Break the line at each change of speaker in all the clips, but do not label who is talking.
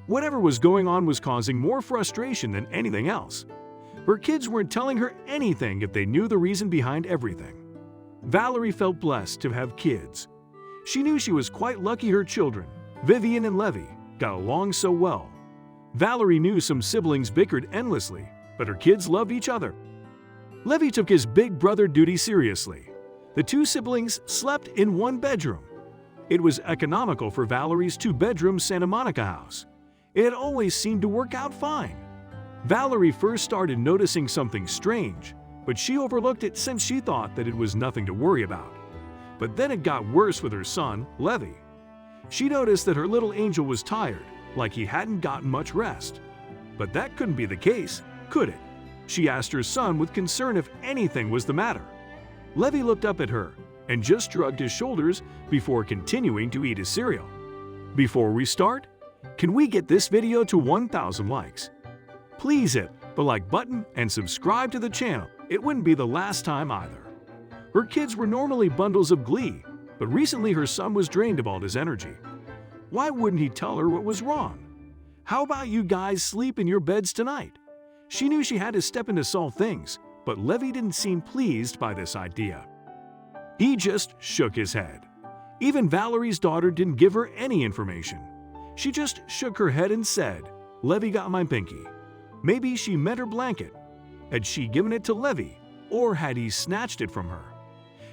Whatever was going on was causing more frustration than anything else. Her kids weren't telling her anything if they knew the reason behind everything. Valerie felt blessed to have kids. She knew she was quite lucky her children, Vivian and Levi, got along so well. Valerie knew some siblings bickered endlessly, but her kids loved each other. Levi took his big brother duty seriously. The two siblings slept in one bedroom. It was economical for Valerie's two-bedroom Santa Monica house. It had always seemed to work out fine. Valerie first started noticing something strange, but she overlooked it since she thought that it was nothing to worry about. But then it got worse with her son, Levi. She noticed that her little angel was tired, like he hadn't gotten much rest. But that couldn't be the case, could it? She asked her son with concern if anything was the matter. Levi looked up at her and just shrugged his shoulders before continuing to eat his cereal. Before we start, can we get this video to 1,000 likes? Please hit the like button and subscribe to the channel. It wouldn't be the last time either. Her kids were normally bundles of glee, but recently her son was drained of all his energy. Why wouldn't he tell her what was wrong? How about you guys sleep in your beds tonight? She knew she had to step in to solve things, but Levi didn't seem pleased by this idea. He just shook his head. Even Valerie's daughter didn't give her any information. She just shook her head and said, "Levi got my pinky." Maybe she meant her blanket. Had she given it to Levi, or had he snatched it from her?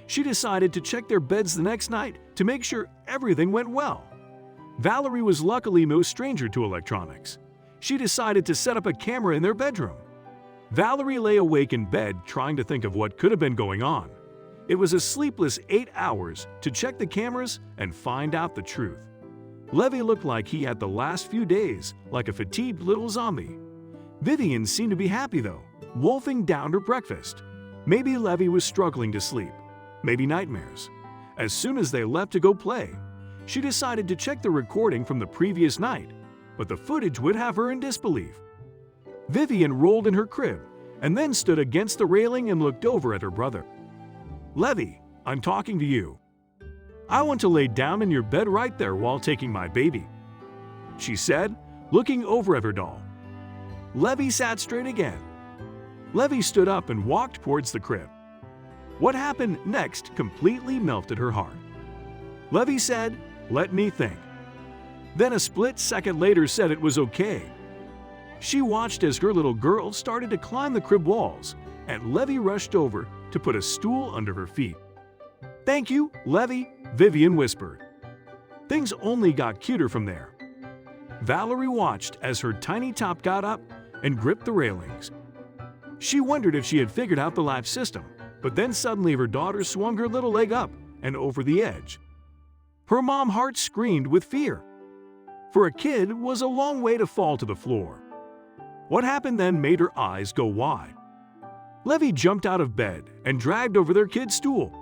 She decided to check their beds the next night to make sure everything went well. Valerie was luckily no stranger to electronics. She decided to set up a camera in their bedroom. Valerie lay awake in bed trying to think of what could have been going on. It was a sleepless 8 hours to check the cameras and find out the truth. Levi looked like he had the last few days, like a fatigued little zombie. Vivian seemed to be happy though, wolfing down her breakfast. Maybe Levi was struggling to sleep. Maybe nightmares. As soon as they left to go play, she decided to check the recording from the previous night, but the footage would have her in disbelief. Vivian rolled in her crib and then stood against the railing and looked over at her brother. "Levi, I'm talking to you. I want to lay down in your bed right there while taking my baby," she said, looking over at her doll. Levi sat straight again. Levi stood up and walked towards the crib. What happened next completely melted her heart. Levi said, "Let me think." Then a split second later said it was okay. She watched as her little girl started to climb the crib walls, and Levi rushed over to put a stool under her feet. "Thank you, Levi," Vivian whispered. Things only got cuter from there. Valerie watched as her tiny top got up and gripped the railings. She wondered if she had figured out the latch system, but then suddenly her daughter swung her little leg up and over the edge. Her mom heart screamed with fear. For a kid, it was a long way to fall to the floor. What happened then made her eyes go wide. Levi jumped out of bed and dragged over their kid's stool.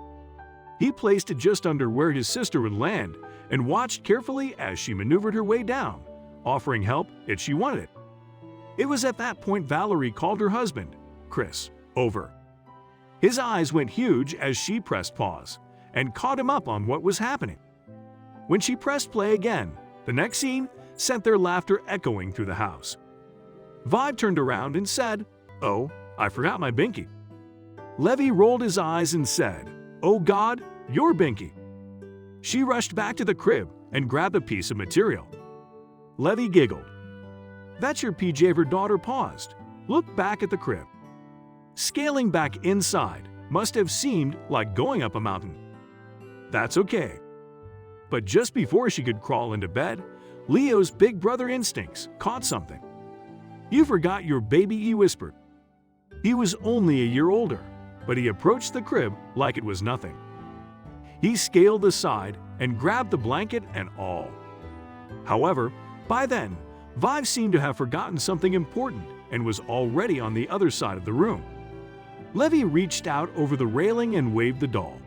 He placed it just under where his sister would land and watched carefully as she maneuvered her way down, offering help if she wanted it. It was at that point Valerie called her husband, Chris, over. His eyes went huge as she pressed pause and caught him up on what was happening. When she pressed play again, the next scene sent their laughter echoing through the house. Vibe turned around and said, "Oh, I forgot my binky." Levi rolled his eyes and said, "Oh God, your binky." She rushed back to the crib and grabbed a piece of material. Levi giggled. "That's your PJ." Her daughter paused, looked back at the crib. Scaling back inside must have seemed like going up a mountain. That's okay. But just before she could crawl into bed, Leo's big brother instincts caught something. "You forgot your baby," he whispered. He was only a year older, but he approached the crib like it was nothing. He scaled the side and grabbed the blanket and all. However, by then, Vive seemed to have forgotten something important and was already on the other side of the room. Levi reached out over the railing and waved the doll.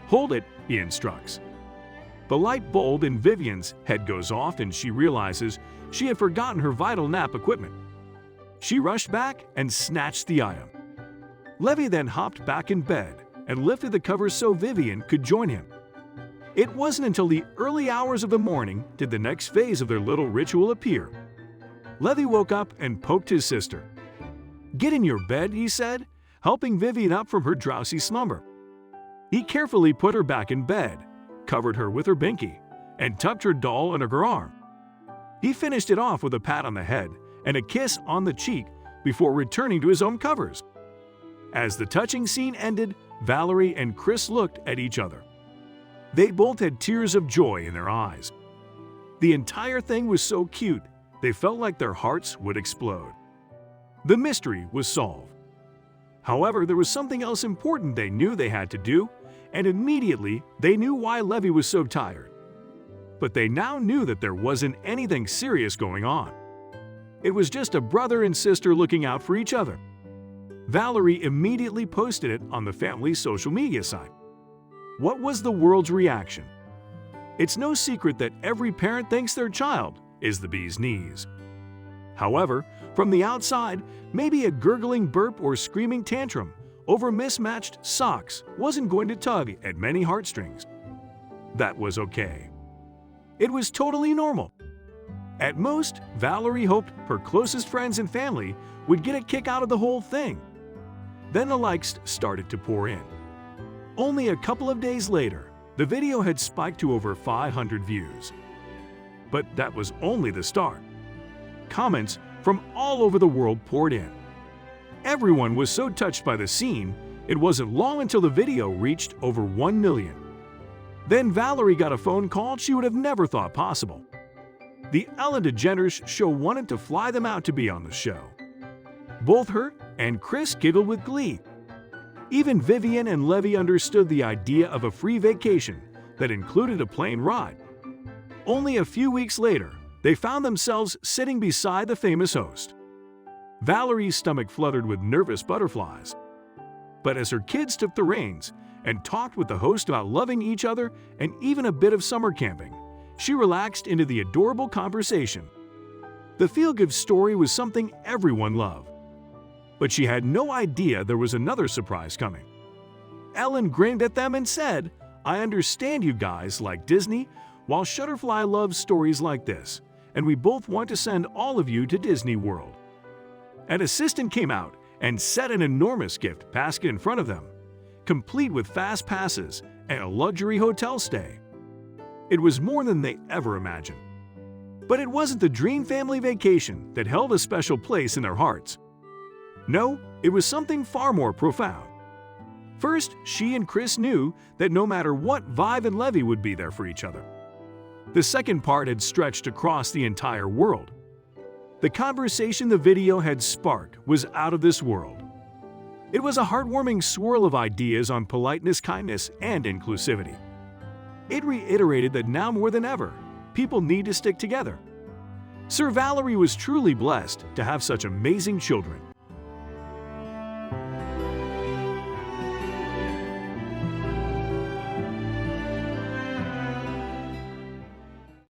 "Hold it," he instructs. The light bulb in Vivian's head goes off and she realizes she had forgotten her vital nap equipment. She rushed back and snatched the item. Levi then hopped back in bed and lifted the covers so Vivian could join him. It wasn't until the early hours of the morning did the next phase of their little ritual appear. Levi woke up and poked his sister. "Get in your bed," he said, helping Vivian up from her drowsy slumber. He carefully put her back in bed, covered her with her binky, and tucked her doll under her arm. He finished it off with a pat on the head and a kiss on the cheek before returning to his own covers. As the touching scene ended, Valerie and Chris looked at each other. They both had tears of joy in their eyes. The entire thing was so cute, they felt like their hearts would explode. The mystery was solved. However, there was something else important they knew they had to do, and immediately they knew why Levi was so tired. But they now knew that there wasn't anything serious going on. It was just a brother and sister looking out for each other. Valerie immediately posted it on the family's social media site. What was the world's reaction? It's no secret that every parent thinks their child is the bee's knees. However, from the outside, maybe a gurgling burp or screaming tantrum over mismatched socks wasn't going to tug at many heartstrings. That was okay. It was totally normal. At most, Valerie hoped her closest friends and family would get a kick out of the whole thing. Then the likes started to pour in. Only a couple of days later, the video had spiked to over 500 views. But that was only the start. Comments from all over the world poured in. Everyone was so touched by the scene, it wasn't long until the video reached over 1 million. Then Valerie got a phone call she would have never thought possible. The Ellen DeGeneres show wanted to fly them out to be on the show. Both her and Chris giggled with glee. Even Vivian and Levi understood the idea of a free vacation that included a plane ride. Only a few weeks later, they found themselves sitting beside the famous host. Valerie's stomach fluttered with nervous butterflies. But as her kids took the reins and talked with the host about loving each other and even a bit of summer camping, she relaxed into the adorable conversation. The feel-good story was something everyone loved. But she had no idea there was another surprise coming. Ellen grinned at them and said, "I understand you guys like Disney, while Shutterfly loves stories like this, and we both want to send all of you to Disney World." An assistant came out and set an enormous gift basket in front of them, complete with fast passes and a luxury hotel stay. It was more than they ever imagined. But it wasn't the dream family vacation that held a special place in their hearts. No, it was something far more profound. First, she and Chris knew that no matter what, Viv and Levi would be there for each other. The second part had stretched across the entire world. The conversation the video had sparked was out of this world. It was a heartwarming swirl of ideas on politeness, kindness, and inclusivity. It reiterated that now more than ever, people need to stick together. Sir Valerie was truly blessed to have such amazing children.